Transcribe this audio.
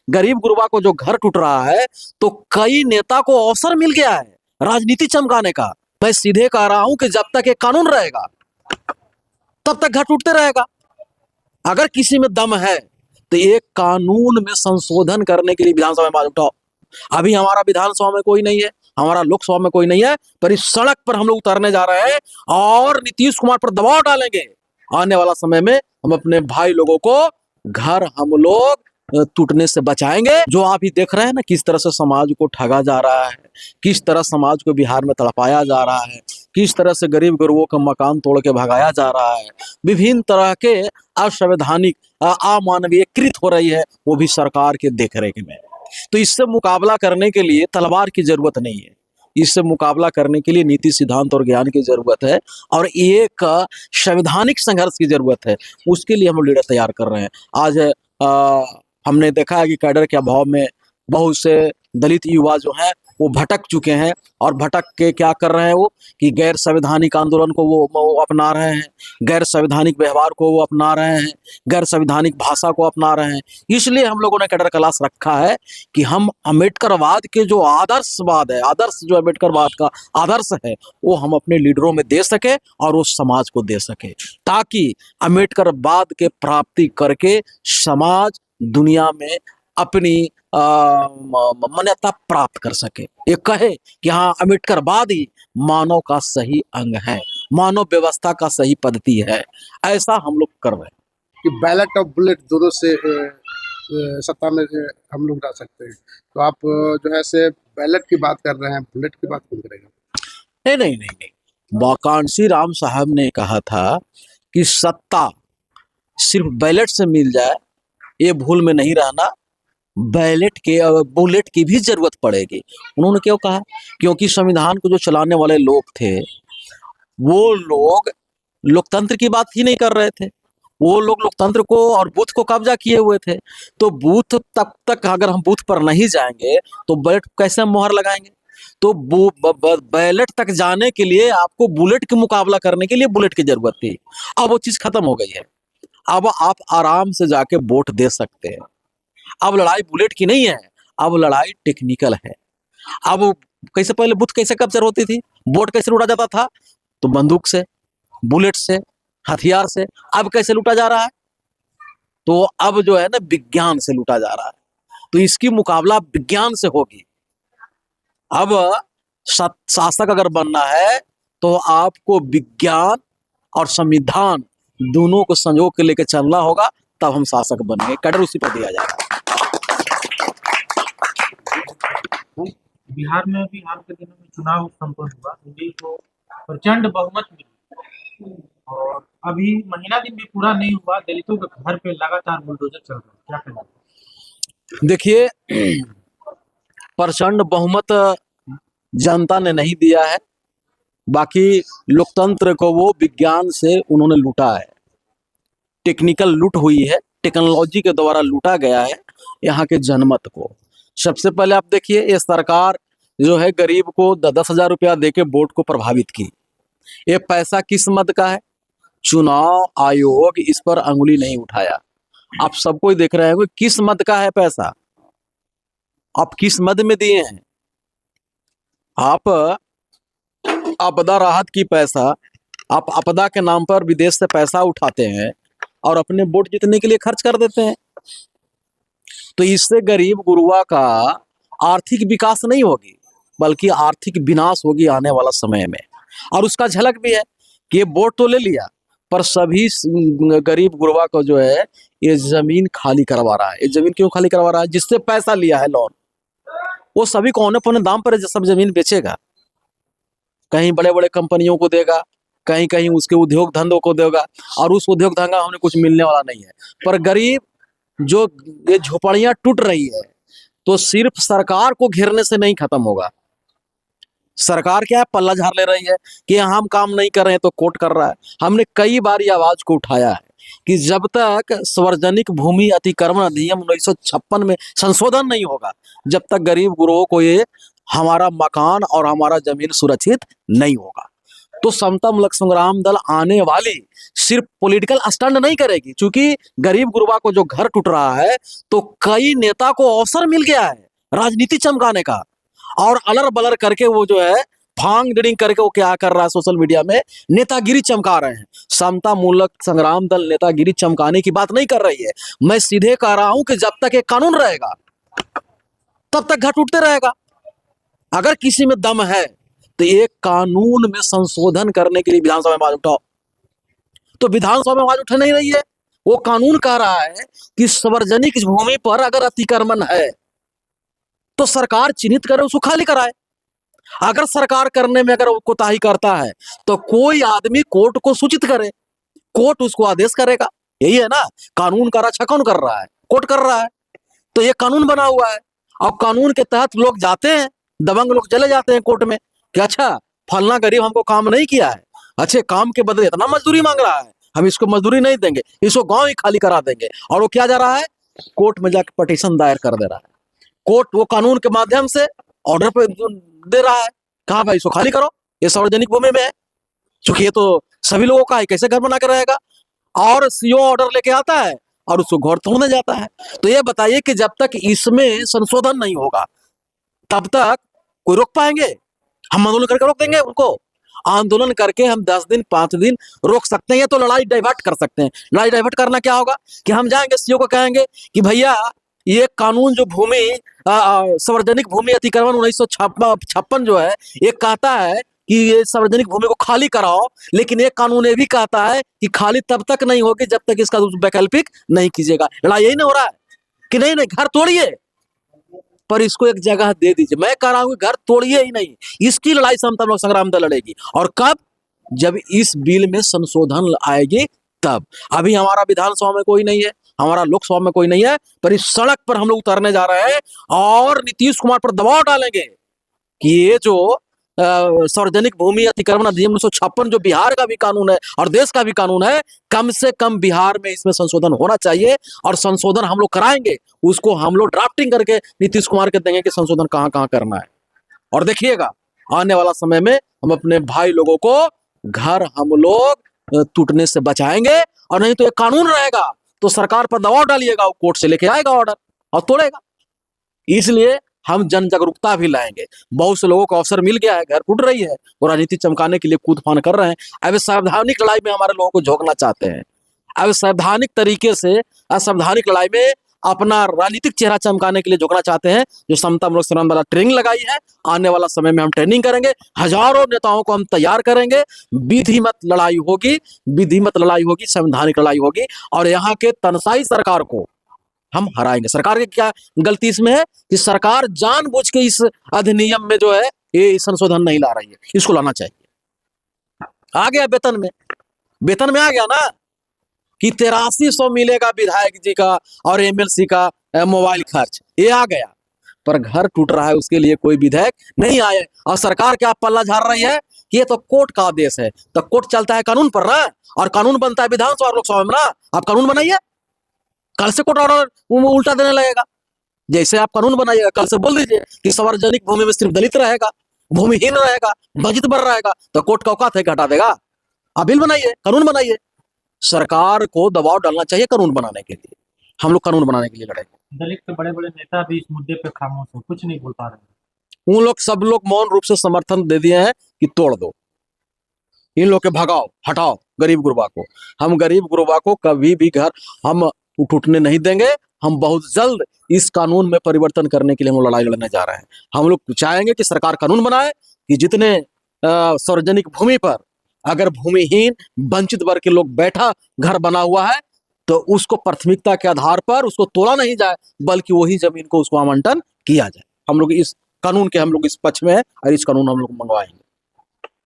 गरीब गुरबा को जो घर टूट रहा है, तो कई नेता को अवसर मिल गया है राजनीति चमकाने का। मैं सीधे कह रहा हूं कि जब तक ये कानून रहेगा तब तक घर टूटते रहेगा। अगर किसी में दम है तो एक कानून में संशोधन करने के लिए विधानसभा में आवाज उठाओ। अभी हमारा विधानसभा में कोई नहीं है, हमारा लोकसभा में कोई नहीं है, पर इस सड़क पर हम लोग उतरने जा रहे हैं और नीतीश कुमार पर दबाव डालेंगे। आने वाला समय में हम अपने भाई लोगों को घर हम लोग टूटने से बचाएंगे। जो आप ही देख रहे हैं ना किस तरह से समाज को ठगा जा रहा है, किस तरह समाज को बिहार में तड़पाया जा रहा है, किस तरह से गरीब गुरबों का मकान तोड़ के भगाया जा रहा है, विभिन्न तरह के असंवैधानिक अमानवीय कृत हो रही है, वो भी सरकार के देखरेख में। तो इससे मुकाबला करने के लिए तलवार की जरूरत नहीं है, इससे मुकाबला करने के लिए नीति सिद्धांत और ज्ञान की जरूरत है और एक संवैधानिक संघर्ष की जरूरत है। उसके लिए हम लीडर तैयार कर रहे हैं। आज हमने देखा है कि कैडर के अभाव में बहुत से दलित युवा जो हैं वो भटक चुके हैं और भटक के क्या कर रहे हैं वो कि गैर संवैधानिक आंदोलन को वो अपना रहे हैं, गैर संवैधानिक व्यवहार को वो अपना रहे हैं, गैर संवैधानिक भाषा को अपना रहे हैं। इसलिए हम लोगों ने कैडर क्लास रखा है कि हम अम्बेडकरवाद के जो आदर्शवाद है, आदर्श जो अम्बेडकरवाद का आदर्श है वो हम अपने लीडरों में दे सके और वो समाज को दे सके, ताकि अम्बेडकरवाद के प्राप्ति करके समाज दुनिया में अपनी मान्यता प्राप्त कर सके। ये कहे कि हाँ अम्बेडकरवाद ही मानव का सही अंग है, मानव व्यवस्था का सही पद्धति है। ऐसा हम लोग कर रहे हैं कि बैलेट और बुलेट दोनों से सत्ता में हम लोग जा सकते हैं। तो आप जो है से बैलेट की बात कर रहे हैं, बुलेट की बात कौन करेगा? नहीं नहीं नहीं नहीं, वाकांशी राम साहब ने कहा था कि सत्ता सिर्फ बैलेट से मिल जाए ये भूल में नहीं रहना, बैलेट के बुलेट की भी जरूरत पड़ेगी। उन्होंने क्यों कहा? क्योंकि संविधान को जो चलाने वाले लोग थे वो लोग लोकतंत्र की बात ही नहीं कर रहे थे, वो लोग लोकतंत्र को और बूथ को कब्जा किए हुए थे। तो बूथ तक अगर हम बूथ पर नहीं जाएंगे तो बैलेट कैसे मोहर लगाएंगे? तो बैलेट तक जाने के लिए आपको बुलेट के मुकाबला करने के लिए बुलेट की जरूरत थी। अब वो चीज खत्म हो गई है, अब आप आराम से जाके वोट दे सकते हैं। अब लड़ाई बुलेट की नहीं है, अब लड़ाई टेक्निकल है। अब कैसे पहले बूथ कैसे कैप्चर होती थी, वोट कैसे लूटा जाता था, तो बंदूक से, बुलेट से, हथियार से। अब कैसे लूटा जा रहा है? तो अब जो है ना विज्ञान से लूटा जा रहा है। तो इसकी मुकाबला विज्ञान से होगी। अब शासक अगर बनना है तो आपको विज्ञान और संविधान दोनों को संजो के लेकर चलना होगा, तब हम शासक बनेंगे। कैडर उसी पर दिया जाएगा। बिहार में भी हाल के दिनों में चुनाव संपन्न हुआ, बीजेपी को प्रचंड बहुमत मिली और अभी महीना दिन भी पूरा नहीं हुआ, दलितों के घर पे लगातार बुलडोजर चल रहा है, क्या कहना? देखिए, प्रचंड बहुमत जनता ने नहीं दिया है, बाकी लोकतंत्र को वो विज्ञान से उन्होंने लूटा है। टेक्निकल लूट हुई है, टेक्नोलॉजी के द्वारा लूटा गया है यहाँ के जनमत को। सबसे पहले आप देखिए, ये सरकार जो है गरीब को 10,000 रुपया दे के वोट को प्रभावित की। ये पैसा किस मद का है? चुनाव आयोग इस पर अंगुली नहीं उठाया। आप सबको देख रहे हैं किस मद का है पैसा, आप किस मद में दिए हैं? आप आपदा राहत की पैसा, आप आपदा के नाम पर विदेश से पैसा उठाते हैं और अपने वोट जीतने के लिए खर्च कर देते हैं। तो इससे गरीब गुरुआ का आर्थिक विकास नहीं होगी, बल्कि आर्थिक विनाश होगी आने वाला समय में। और उसका झलक भी है कि ये वोट तो ले लिया, पर सभी गरीब गुरुआ को जो है ये जमीन खाली करवा रहा है। ये जमीन क्यों खाली करवा रहा है? जिससे पैसा लिया है लोन, वो सभी को औने पौने दाम पर सब जमीन बेचेगा। कहीं बड़े बड़े कंपनियों को देगा, कहीं कहीं उसके उद्योग धंधों को देगा, और उस उद्योग धंधा हमें कुछ मिलने वाला नहीं है। पर गरीब जो ये झोपड़ियां टूट रही है, तो सिर्फ सरकार को घेरने से नहीं खत्म होगा। सरकार क्या है, पल्ला झाड़ ले रही है कि हम काम नहीं कर रहे हैं तो कोर्ट कर रहा है। हमने कई बार ये आवाज को उठाया है कि जब तक सार्वजनिक भूमि अतिक्रमण अधिनियम 1956 में संशोधन नहीं होगा, जब तक गरीब गुरुओं को ये हमारा मकान और हमारा जमीन सुरक्षित नहीं होगा। तो समता मूलक संग्राम दल आने वाली सिर्फ पॉलिटिकल स्टंट नहीं करेगी, क्योंकि गरीब गुरबा को जो घर टूट रहा है तो कई नेता को अवसर मिल गया है राजनीति चमकाने का, और अलर बलर करके वो जो है फांग डिडिंग करके वो क्या कर रहा है, सोशल मीडिया में नेतागिरी चमका रहे हैं। समता मूलक संग्राम दल नेतागिरी चमकाने की बात नहीं कर रही है। मैं सीधे कह रहा हूं कि जब तक ये कानून रहेगा तब तक घर टूटते रहेगा। अगर किसी में दम है तो एक कानून में संशोधन करने के लिए विधानसभा में आवाज उठाओ, तो विधानसभा में आवाज उठ नहीं रही है। वो कानून कह रहा है कि सार्वजनिक भूमि पर अगर अतिक्रमण है तो सरकार चिन्हित करे, उसको खाली कराए। अगर सरकार करने में अगर कोताही करता है तो कोई आदमी कोर्ट को सूचित करे, कोर्ट उसको आदेश करेगा। यही है ना, कानून का रक्षा कौन कर रहा है? कोर्ट कर रहा है। तो ये कानून बना हुआ है और कानून के तहत लोग जाते हैं, दबंग लोग चले जाते हैं कोर्ट में कि अच्छा फलना गरीब हमको काम नहीं किया है, अच्छे काम के बदले इतना मजदूरी मांग रहा है, हम इसको मजदूरी नहीं देंगे, इसको गांव ही खाली करा देंगे। और वो क्या जा रहा है, कोर्ट में जाकर पटिशन दायर कर दे रहा है। कोर्ट वो कानून के माध्यम से ऑर्डर पे दे रहा है, कहा भाई इसको खाली करो, ये सार्वजनिक भूमि में है, क्योंकि ये तो सभी लोगों का है, कैसे घर बना के रहेगा। और सीओ ऑर्डर लेके आता है और उसको घर तोड़ने जाता है। तो ये बताइए कि जब तक इसमें संशोधन नहीं होगा तब तक कोई रोक पाएंगे? हम आंदोलन करके रोक देंगे उनको? आंदोलन करके हम 10 दिन 5 दिन रोक सकते हैं, तो लड़ाई डाइवर्ट कर सकते हैं। लड़ाई डाइवर्ट करना क्या होगा कि हम जाएंगे सीओ को कहेंगे कि भैया ये कानून जो भूमि सार्वजनिक भूमि अतिक्रमण 1956 जो है, ये कहता है कि ये सार्वजनिक भूमि को खाली कराओ, लेकिन एक कानून ये भी कहता है कि खाली तब तक नहीं होगी जब तक इसका वैकल्पिक नहीं कीजिएगा। लड़ाई यही नहीं हो रहा है कि नहीं नहीं घर तोड़िए पर इसको एक जगह दे दीजिए। मैं कह रहा हूं घर तोड़िए ही नहीं, इसकी लड़ाई समता मूलक संग्राम दल लड़ेगी। और कब? जब इस बिल में संशोधन आएगी तब। अभी हमारा विधानसभा में कोई नहीं है, हमारा लोकसभा में कोई नहीं है, पर इस सड़क पर हम लोग उतरने जा रहे हैं और नीतीश कुमार पर दबाव डालेंगे कि ये जो सार्वजनिक भूमि अतिक्रमण अधिनियम 1956 जो बिहार का भी कानून है और देश का भी कानून है, कम से कम बिहार में इसमें संशोधन होना चाहिए। और संशोधन हम लोग कराएंगे, उसको हम लोग ड्राफ्टिंग करके नीतीश कुमार के देंगे कि संशोधन कहाँ कहाँ करना है। और देखिएगा आने वाला समय में हम अपने भाई लोगों को घर हम लोग टूटने से बचाएंगे। और नहीं तो ये कानून रहेगा तो सरकार पर दबाव डालिएगा, वो कोर्ट से लेके आएगा ऑर्डर और तोड़ेगा। इसलिए हम जन जागरूकता भी लाएंगे। बहुत से लोगों को अवसर मिल गया है, घर टूट रही है, वो राजनीति चमकाने के लिए कूद फान कर रहे हैं। अब सावधानिक लड़ाई में हमारे लोगों को झोंकना चाहते हैं। अब सावधानिक तरीके से असावधानिक लड़ाई में अपना राजनीतिक चेहरा चमकाने के लिए झोंकना चाहते हैं। जो समता मूलक संग्राम वाला ट्रेनिंग लगाई है, आने वाला समय में हम ट्रेनिंग करेंगे, हजारों नेताओं को हम तैयार करेंगे। विधिमत लड़ाई होगी, विधिमत लड़ाई होगी, संवैधानिक लड़ाई होगी और यहाँ के तनसाई सरकार को हम हराएंगे। सरकार की क्या गलती इसमें है कि सरकार जानबूझ के इस अधिनियम में जो है ये संशोधन नहीं ला रही है, इसको लाना चाहिए। आ गया वेतन में आ गया ना कि 8300 मिलेगा विधायक जी का और एमएलसी का मोबाइल खर्च, ये आ गया। पर घर टूट रहा है उसके लिए कोई विधेयक नहीं आए और सरकार क्या पल्ला झाड़ रही है कि ये तो कोर्ट का आदेश है। तो कोर्ट चलता है कानून पर ना, और कानून बनता है विधानसभा और लोकसभा में ना। आप कानून बनाइए, कल से कोर्ट ऑर्डर उल्टा देने लगेगा। जैसे आप कानून बनाइएगा, कल से बोल दीजिए कि सार्वजनिक भूमि में सिर्फ दलित रहेगा, भूमिहीन रहेगा, वंचित वर्ग रहेगा, तो कोर्ट का औकात है कि हटा देगा। आप बिल बनाइए, कानून बनाइए। सरकार को दबाव डालना चाहिए कानून बनाने के लिए। हम लोग कानून बनाने के लिए लड़ेंगे। दलित के बड़े बड़े नेता भी इस मुद्दे पे खामोश है, कुछ नहीं बोल पा रहे। उन लोग सब लोग मौन रूप से समर्थन दे दिए हैं कि तोड़ दो, इन लोग के भगाओ, हटाओ गरीब गुरबा को। हम गरीब गुरबा को कभी भी घर हम टूटने नहीं देंगे। हम बहुत जल्द इस कानून में परिवर्तन करने के लिए हम लड़ाई लड़ने जा रहे हैं। हम लोग चाहेंगे कि सरकार कानून बनाए कि जितने सार्वजनिक भूमि पर अगर भूमिहीन वंचित वर्ग के लोग बैठा घर बना हुआ है तो उसको प्राथमिकता के आधार पर उसको तोड़ा नहीं जाए, बल्कि वही जमीन को उसको आवंटन किया जाए। हम लोग इस कानून के हम लोग इस पक्ष में है और इस कानून हम लोग मंगवाएंगे।